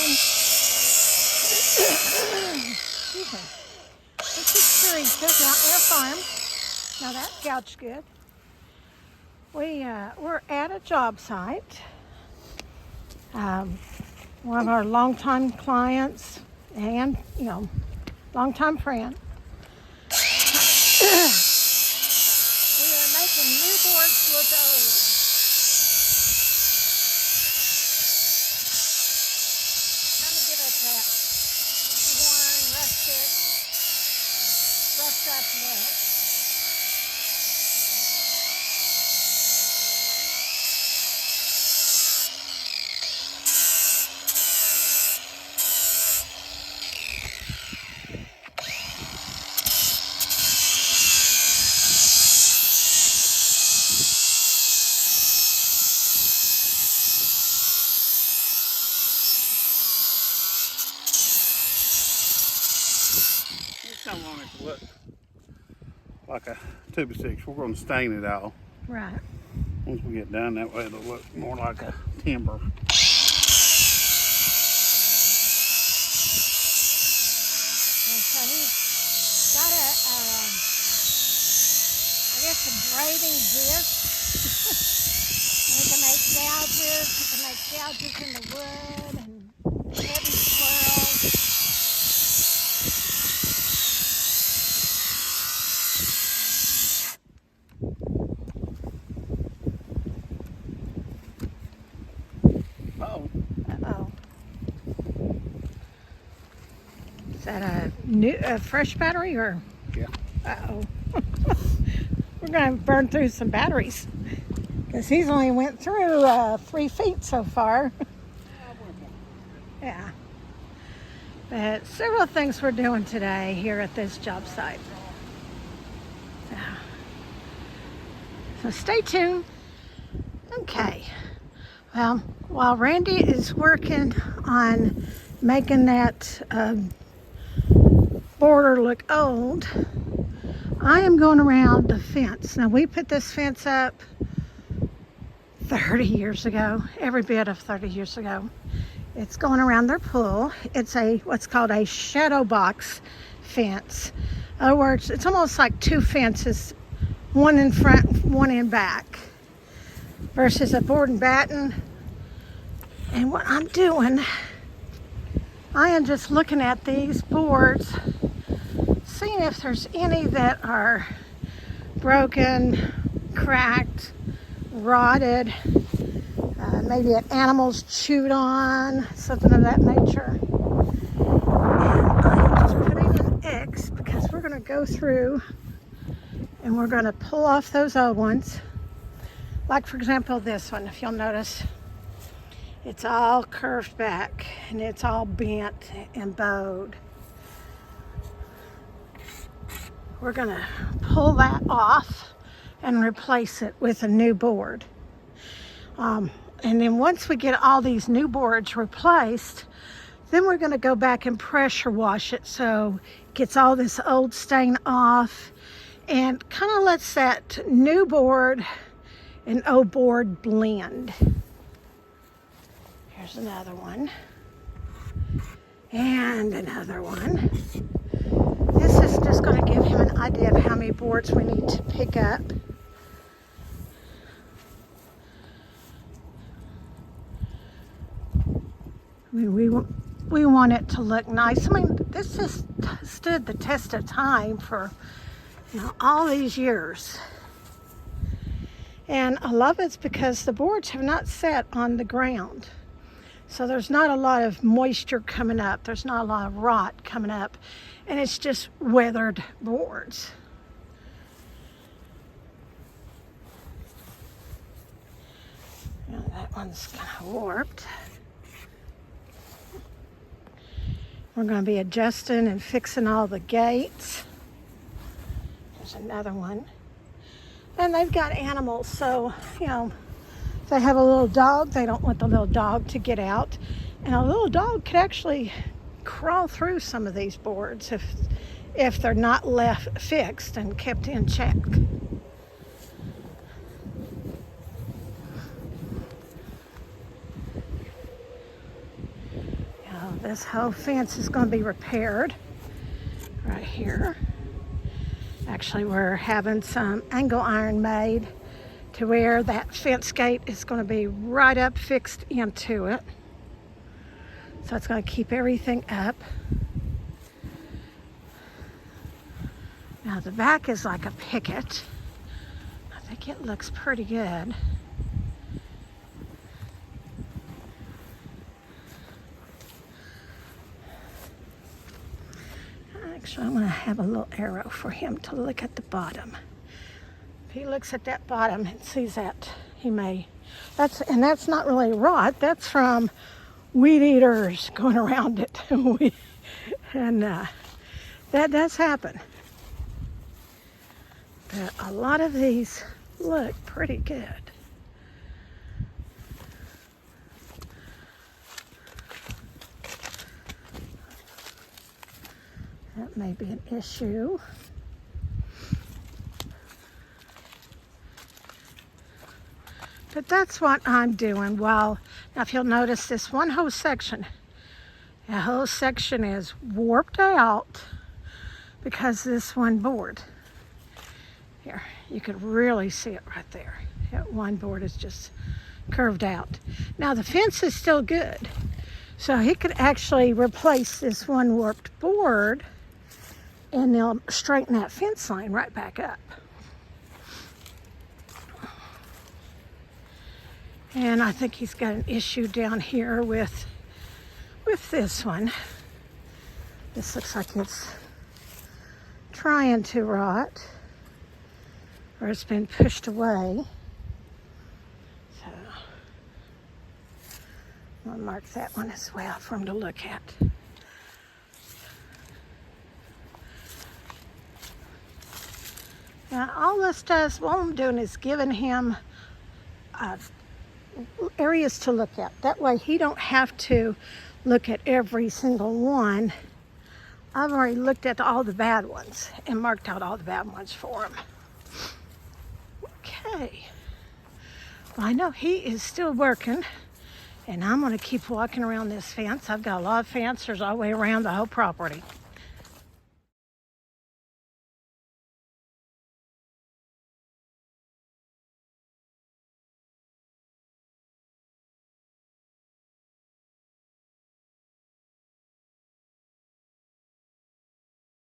Excuse me. This is Teresa down at our farm. Now that gouged good. We're at a job site. One of our longtime clients and, longtime friend. We are making new boards look old. Trying to give it that worn, rustic, roughed up look. I want it to look like a 2x6. We're going to stain it all. Right. Once we get done, that way it'll look more like a timber. And so he's got I guess a braiding disc. We can make gouges. We can make gouges in the wood and heavy swirls. Uh-oh. Is that a fresh battery or? Yeah. Uh-oh. We're going to burn through some batteries because he's only went through 3 feet so far. Yeah. But several things we're doing today here at this job site. So stay tuned. Okay. Well, while Randy is working on making that border look old, I am going around the fence. Now, we put this fence up 30 years ago, every bit of 30 years ago. It's going around their pool. It's what's called a shadow box fence. In other words, it's almost like 2 fences, one in front, one in back, versus a board and batten. And what I'm doing, I am just looking at these boards, seeing if there's any that are broken, cracked, rotted, maybe an animal's chewed on, something of that nature. And I'm just putting an X because we're going to go through and we're going to pull off those old ones. Like, for example, this one, if you'll notice, it's all curved back and it's all bent and bowed. We're going to pull that off and replace it with a new board. And then once we get all these new boards replaced, then we're going to go back and pressure wash it so it gets all this old stain off and kind of lets that new board and old board blend. Here's another one. And another one. This is just going to give him an idea of how many boards we need to pick up. I mean, we want it to look nice. I mean, this has stood the test of time for, all these years. And I love it because the boards have not set on the ground. So there's not a lot of moisture coming up. There's not a lot of rot coming up. And it's just weathered boards. Now that one's kind of warped. We're going to be adjusting and fixing all the gates. There's another one. And they've got animals, so, if they have a little dog, they don't want the little dog to get out. And a little dog could actually crawl through some of these boards if they're not left fixed and kept in check. This whole fence is going to be repaired right here. Actually, we're having some angle iron made to where that fence gate is going to be right up fixed into it. So it's going to keep everything up. Now the back is like a picket. I think it looks pretty good. Actually, I'm going to have a little arrow for him to look at the bottom. If he looks at that bottom and sees that, he may. That's not really rot. That's from weed eaters going around it. and that does happen. But a lot of these look pretty good. That may be an issue. But that's what I'm doing. Well, now if you'll notice this one whole section, the whole section is warped out because this one board. Here, you could really see it right there. That one board is just curved out. Now the fence is still good. So he could actually replace this one warped board and they'll straighten that fence line right back up. And I think he's got an issue down here with this one. This looks like it's trying to rot, or it's been pushed away. So I'll mark that one as well for him to look at. Now all this does, what I'm doing is giving him areas to look at. That way he don't have to look at every single one. I've already looked at all the bad ones and marked out all the bad ones for him. Okay. Well, I know he is still working, and I'm going to keep walking around this fence. I've got a lot of fences all the way around the whole property.